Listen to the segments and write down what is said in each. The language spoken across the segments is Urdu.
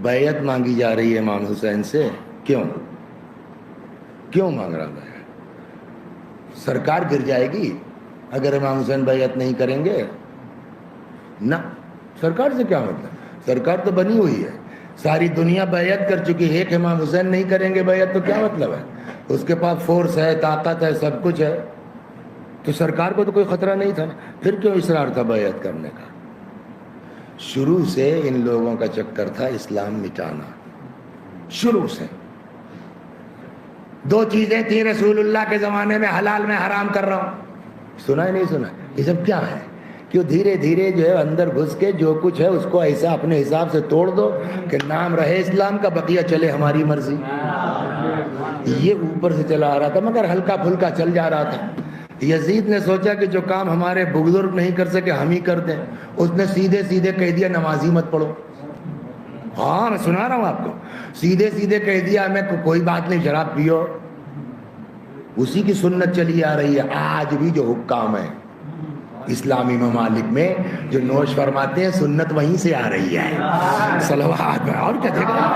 بیعت مانگی جا رہی ہے امام حسین سے. کیوں مانگ رہا ہے؟ سرکار گر جائے گی اگر امام حسین بیعت نہیں کریں گے؟ نہ، سرکار سے کیا مطلب؟ سرکار تو بنی ہوئی ہے، ساری دنیا بیعت کر چکی ہے، ایک امام حسین نہیں کریں گے بیعت تو کیا مطلب ہے؟ اس کے پاس فورس ہے، طاقت ہے، سب کچھ ہے، تو سرکار کو تو کوئی خطرہ نہیں تھا. پھر کیوں اصرار تھا بیعت کرنے کا؟ شروع سے ان لوگوں کا چکر تھا اسلام مٹانا. شروع سے دو چیزیں تھیں رسول اللہ کے زمانے میں، حلال میں حرام کر رہا ہوں. سنا ہے نہیں سنا؟ یہ سب کیا ہے؟ کیوں دھیرے دھیرے جو ہے اندر گھس کے جو کچھ ہے اس کو ایسا اپنے حساب سے توڑ دو کہ نام رہے اسلام کا، بقیہ چلے ہماری مرضی. یہ اوپر سے چلا آ رہا تھا مگر ہلکا پھلکا چل جا رہا تھا. یزید نے سوچا کہ جو کام ہمارے بزرگ نہیں کر سکے ہم ہی کر دیں. اس نے سیدھے سیدھے کہہ دیا نمازی مت پڑھو. ہاں میں سنا رہا ہوں آپ کو، سیدھے سیدھے کہہ دیا میں کوئی بات نہیں شراب پیو. اسی کی سنت چلی آ رہی ہے. آج بھی جو حکام ہیں اسلامی ممالک میں جو نوش فرماتے ہیں، سنت وہیں سے آ رہی ہے. صلوات میں اور کیا دیکھ رہے ہیں؟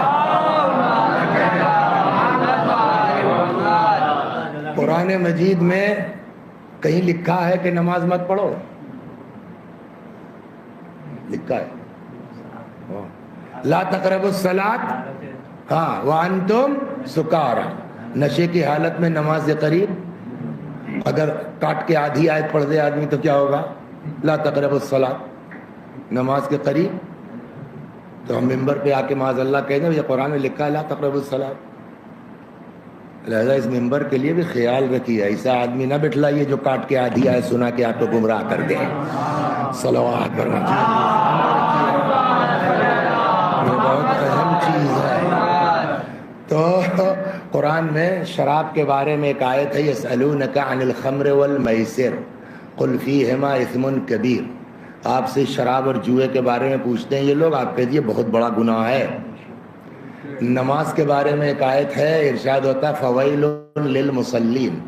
قرآن مجید میں کہیں لکھا ہے کہ نماز مت پڑھو؟ لکھا ہے لا تقربوا الصلاۃ ہاں وانتم سکارا. نشے کی حالت میں نماز سے قریب اگر کاٹ کے آدھی آیت پڑھ دے آدمی تو کیا ہوگا؟ لا تقربوا الصلاۃ، نماز کے قریب. تو ہم ممبر پہ آ کے معاذ اللہ کہہ دیں یہ قرآن میں لکھا ہے لا تقربوا الصلاۃ. لہذا اس ممبر کے لیے بھی خیال رکھیے، ایسا آدمی نہ بٹھلائیے جو کاٹ کے آدھی آیت سنا کے آپ کو گمراہ کر دے. صلوات پر بہت اہم چیز ہے. تو قرآن میں شراب کے بارے میں ایک آیت ہے یسألونک عن الخمر والمیسر قل فیہما اثم کبیر. آپ سے شراب اور جوئے کے بارے میں پوچھتے ہیں یہ لوگ، آپ کہہ دیے بہت بڑا گناہ ہے. نماز کے بارے میں ایک آیت ہے، ارشاد ہوتا ہے فویل للمصلین،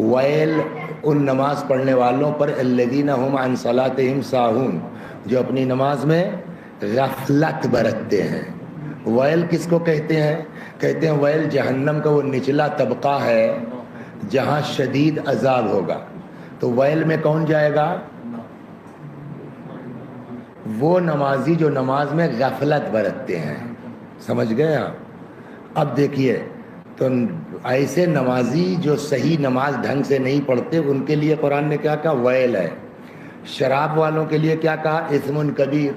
ویل ان نماز پڑھنے والوں پر الذین هم عن صلاتهم ساہون، جو اپنی نماز میں غفلت برتتے ہیں. ویل کس کو کہتے ہیں؟ کہتے ہیں ویل جہنم کا وہ نچلا طبقہ ہے جہاں شدید عذاب ہوگا. تو ویل میں کون جائے گا؟ وہ نمازی جو نماز میں غفلت برتتے ہیں. سمجھ گئے آپ؟ اب دیکھیے تو ایسے نمازی جو صحیح نماز ڈھنگ سے نہیں پڑھتے ان کے لیے قرآن نے کیا کہا؟ ویل ہے. شراب والوں کے لیے کیا کہا؟ اثم کبیر،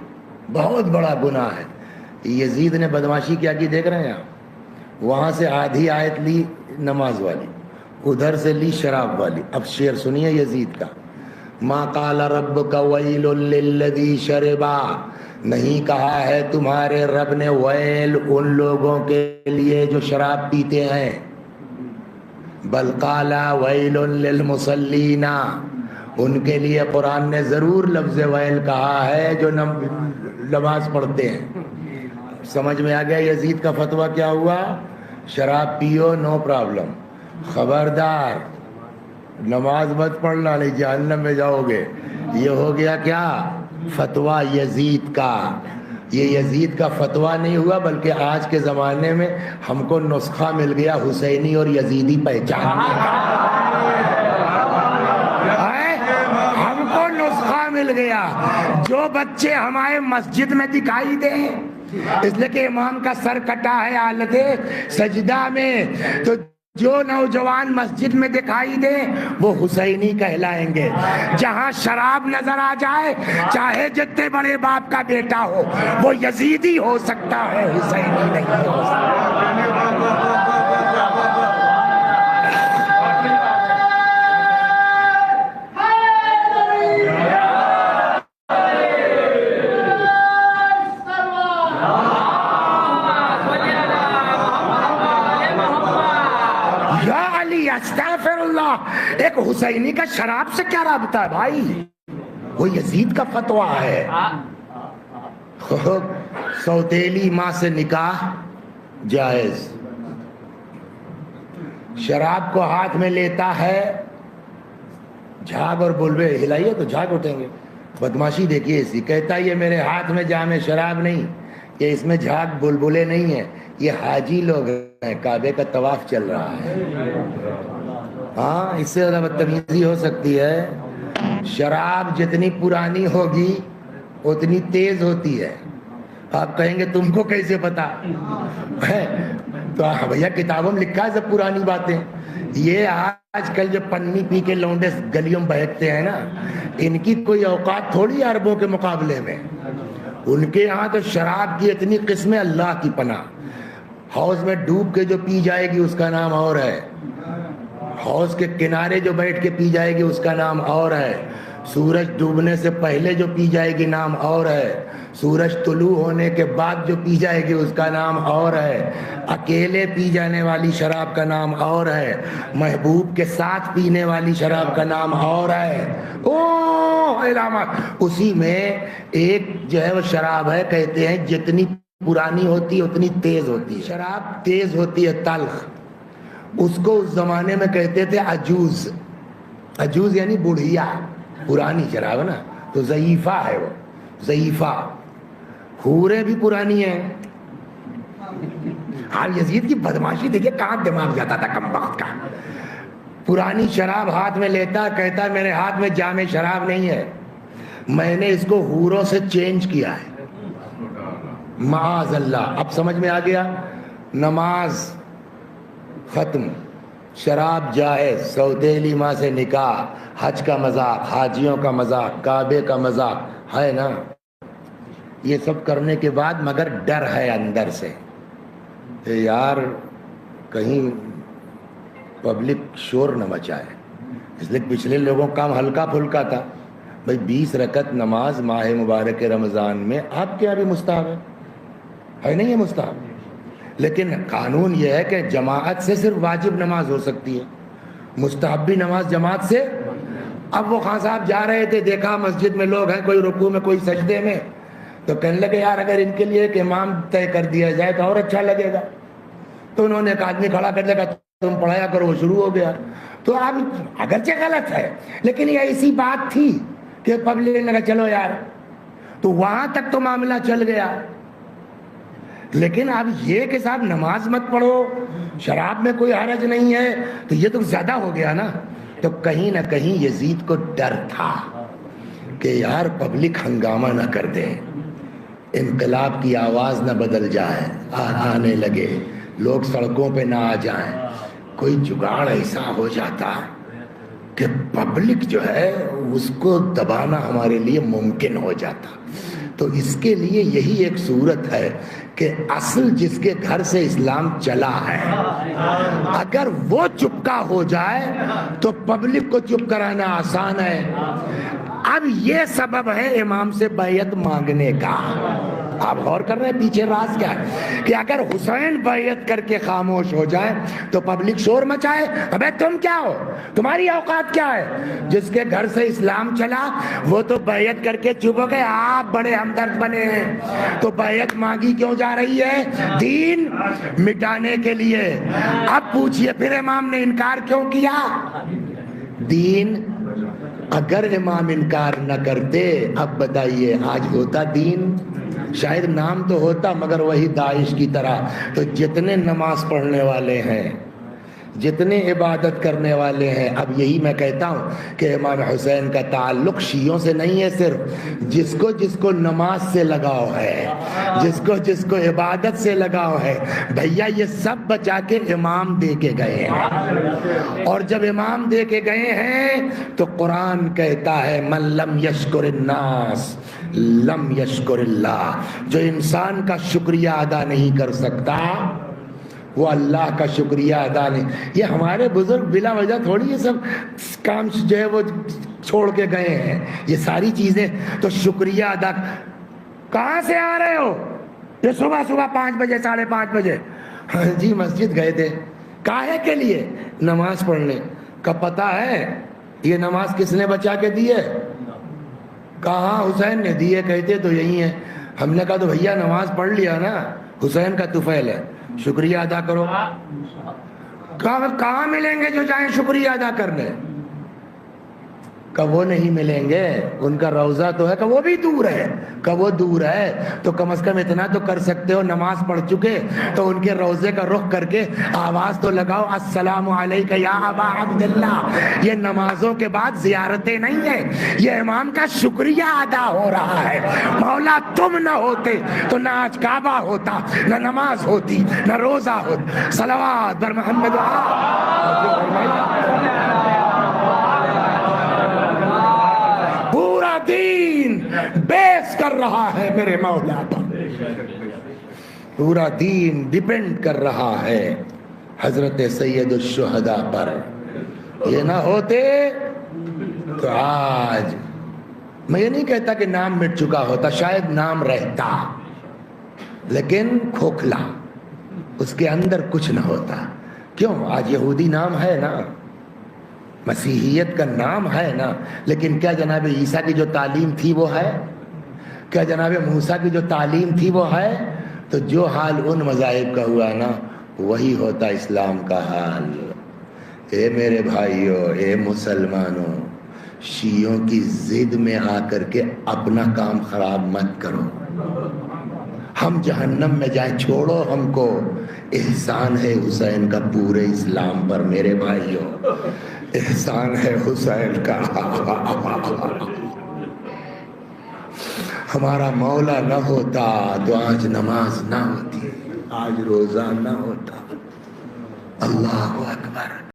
بہت بڑا گناہ ہے. یزید نے بدماشی کیا کی دیکھ رہے ہیں آپ؟ وہاں سے آدھی آیت لی نماز والی، ادھر سے لی شراب والی. اب شعر سنیے یزید کا، ما قال ربک ویل للذی شربا، نہیں کہا ہے تمہارے رب نے ویل ان لوگوں کے لیے جو شراب پیتے ہیں، بل قال ویل للمصلین، ان کے لیے قرآن نے ضرور لفظ ویل کہا ہے جو نماز پڑھتے ہیں. سمجھ میں آ گیا یزید کا فتویٰ کیا ہوا؟ شراب پیو نو پرابلم، خبردار نماز مت پڑھنا نہیں جہنم میں جاؤ گے. یہ ہو گیا کیا؟ فتویٰ یزید کا. یہ یزید کا فتویٰ نہیں ہوا بلکہ آج کے زمانے میں ہم کو نسخہ مل گیا حسینی اور یزیدی پہچاننے کا. ہم کو نسخہ مل گیا. جو بچے ہمارے مسجد میں دکھائی دیں اس لیے کہ امام کا سر کٹا ہے حالت سجدہ میں، تو جو نوجوان مسجد میں دکھائی دے وہ حسینی کہلائیں گے. جہاں شراب نظر آ جائے چاہے جتنے بڑے باپ کا بیٹا ہو وہ یزیدی ہو سکتا ہے، حسینی نہیں ہو سکتا. استغفر اللہ، ایک حسینی کا شراب سے کیا رابطہ ہے بھائی؟ وہ یزید کا فتویٰ ہے. سوتیلی ماں سے نکاح جائز. شراب کو ہاتھ میں لیتا ہے، جھاگ اور بلبے ہلائیے تو جھاگ اٹھیں گے. بدماشی دیکھیے اسی، کہتا یہ میرے ہاتھ میں جام شراب نہیں، کہ اس میں جھاگ بلبلے نہیں ہیں، یہ حاجی لوگ ہیں، کعبے کا طواف چل رہا ہے۔ ہاں، اس سے زیادہ بدتمیزی ہو سکتی ہے؟ شراب جتنی پرانی ہوگی اتنی تیز ہوتی ہے۔ آپ کہیں گے تم کو کیسے پتا ہے؟ تو بھیا کتابوں میں لکھا ہے سب پرانی باتیں۔ یہ آج کل جو پنی پی کے لونڈے گلیوں میں بہکتے ہیں نا، ان کی کوئی اوقات تھوڑی عربوں کے مقابلے میں۔ ان کے یہاں تو شراب کی اتنی قسمیں اللہ کی پناہ۔ حوض میں ڈوب کے جو پی جائے گی اس کا نام اور ہے، حوض کے کنارے جو بیٹھ کے پی جائے گی اس کا نام اور ہے، سورج ڈوبنے سے پہلے جو پی جائے گی نام اور ہے، سورج طلوع ہونے کے بعد جو پی جائے گی اس کا نام اور ہے، اکیلے پی جانے والی شراب کا نام اور ہے، محبوب کے ساتھ پینے والی شراب کا نام اور ہے۔ اسی میں ایک جو ہے وہ شراب ہے، کہتے ہیں جتنی پرانی ہوتی ہے اتنی تیز ہوتی ہے۔ شراب تیز ہوتی ہے، تلخ، اس کو اس زمانے میں کہتے تھے عجوز۔ عجوز یعنی بڑھیا، پرانی شراب ہے نا، تو ضعیفہ ہے وہ، ضعیفہ۔ حوریں بھی پرانی ہیں۔ آپ یزید کی بدماشی دیکھیے، کہاں دماغ جاتا تھا کم وقت کا۔ پرانی شراب ہاتھ میں لیتا، کہتا میرے ہاتھ میں جام شراب نہیں ہے، میں نے اس کو حوروں سے چینج کیا ہے۔ معاذ اللہ۔ اب سمجھ میں آ گیا؟ نماز ختم، شراب جائز، سودیلی ماں سے نکاح، حج کا مذاق، حاجیوں کا مذاق، کعبے کا مذاق ہے نا، یہ سب کرنے کے بعد مگر ڈر ہے اندر سے کہ یار کہیں پبلک شور نہ مچائے۔ اس لیے پچھلے لوگوں کا کام ہلکا پھلکا تھا، بھائی 20 رکعت نماز ماہ مبارک رمضان میں آپ کے یہاں بھی مستحب ہے نہیں؟ ہے مستحب، لیکن قانون یہ ہے کہ جماعت سے صرف واجب نماز ہو سکتی ہے، مستحبی نماز جماعت سے۔ اب وہ خان صاحب جا رہے تھے، دیکھا مسجد میں لوگ ہیں، کوئی رکوع میں کوئی سجدے میں، تو کہنے لگے یار اگر ان کے لیے ایک امام طے کر دیا جائے تو اور اچھا لگے گا۔ تو انہوں نے ایک آدمی کھڑا کر دیا، تم پڑھایا کرو، وہ شروع ہو گیا۔ تو اب اگرچہ غلط ہے لیکن یہ ایسی بات تھی کہ پبلک نے کہا چلو یار، تو وہاں تک تو معاملہ چل گیا۔ لیکن اب یہ کہ صاحب نماز مت پڑھو، شراب میں کوئی حرج نہیں ہے، تو یہ تو زیادہ ہو گیا نا۔ تو کہیں نہ کہیں یزید کو ڈر تھا کہ یار پبلک ہنگامہ نہ کر دے، انقلاب کی آواز نہ بدل جائے، آنے لگے لوگ سڑکوں پہ نہ آ جائیں، کوئی جگاڑ ایسا ہو جاتا کہ پبلک جو ہے اس کو دبانا ہمارے لیے ممکن ہو جاتا۔ تو اس کے لیے یہی ایک صورت ہے کہ اصل جس کے گھر سے اسلام چلا ہے اگر وہ چپکا ہو جائے تو پبلک کو چپ کرانا آسان ہے۔ اب یہ سبب ہے امام سے بیعت مانگنے کا۔ آپ غور کر رہے ہیں پیچھے راز کیا ہے کہ اگر حسین بیعت کر کے خاموش ہو جائے تو پبلک شور مچائے، ابے تم کیا ہو، تمہاری اوقات کیا ہے؟ جس کے گھر سے اسلام چلا وہ تو بیعت کر کے چپ ہو گئے، آپ بڑے ہمدرد بنے ہیں۔ تو بیعت مانگی کیوں جا رہی ہے؟ دین مٹانے کے لیے۔ اب پوچھئے پھر امام نے انکار کیوں کیا؟ دین اگر امام انکار نہ کرتے اب بتائیے آج ہوتا دین؟ شاید نام تو ہوتا مگر وہی داعش کی طرح۔ تو جتنے نماز پڑھنے والے ہیں، جتنے عبادت کرنے والے ہیں، اب یہی میں کہتا ہوں کہ امام حسین کا تعلق شیعوں سے نہیں ہے، صرف جس کو نماز سے لگاؤ ہے، جس کو عبادت سے لگاؤ ہے، بھیا یہ سب بچا کے امام دے کے گئے ہیں۔ اور جب امام دے کے گئے ہیں تو قرآن کہتا ہے من لم یشکر الناس لم یشکر اللہ، جو انسان کا شکریہ ادا نہیں کر سکتا وہ اللہ کا شکریہ ادا نہیں۔ یہ ہمارے بزرگ بلا وجہ تھوڑی یہ سب کام جو ہے وہ چھوڑ کے گئے ہیں، یہ ساری چیزیں تو شکریہ ادا۔ کہاں سے آ رہے ہو؟ یہ صبح 5 بجے 5:30 بجے جی مسجد گئے تھے، کاہے کے لیے؟ نماز پڑھنے کا۔ پتہ ہے یہ نماز کس نے بچا کے دی ہے؟ کہاں حسین نے دی ہے، کہتے تو یہی ہے۔ ہم نے کہا تو بھیا نماز پڑھ لیا نا، حسین کا طفیل ہے، شکریہ ادا کرو۔ کہاں ملیں گے جو جائیں شکریہ ادا کرنے؟ کہ وہ نہیں ملیں گے, ان کا روضہ تو ہے, کہ وہ بھی دور ہے, کہ وہ دور ہے, تو کم از کم اتنا تو کر سکتے ہو, نماز پڑھ چکے تو ان کے روضے کا رخ کر کے آواز تو لگاؤ, السلام علیکہ یا ابا عبداللہ. یہ نمازوں کے بعد زیارتیں نہیں ہیں, یہ امام کا شکریہ ادا ہو رہا ہے. مولا تم نہ ہوتے تو نہ آج کعبہ ہوتا, نہ نماز ہوتی, نہ روزہ ہوتا. صلوات بر محمد. پورا دین بیس کر رہا ہے میرے مولا پر, پورا دین ڈیپینڈ کر رہا ہے حضرت سید الشہداء پر. یہ نہ ہوتے تو آج میں یہ نہیں کہتا کہ نام مٹ چکا ہوتا, شاید نام رہتا لیکن کھوکھلا, اس کے اندر کچھ نہ ہوتا. کیوں؟ آج یہودی نام ہے نا, مسیحیت کا نام ہے نا, لیکن کیا جناب عیسیٰ کی جو تعلیم تھی وہ ہے؟ کیا جناب موسیٰ کی جو تعلیم تھی وہ ہے؟ تو جو حال ان مذاہب کا ہوا نا وہی ہوتا اسلام کا حال. اے میرے بھائیوں, اے مسلمانوں, شیعوں کی ضد میں آ کر کے اپنا کام خراب مت کرو. ہم جہنم میں جائیں, چھوڑو ہم کو, احسان ہے حسین کا پورے اسلام پر میرے بھائیوں, احسان ہے حسین کا. ہمارا مولا نہ ہوتا تو آج نماز نہ ہوتی, آج روزہ نہ ہوتا. اللہ اکبر.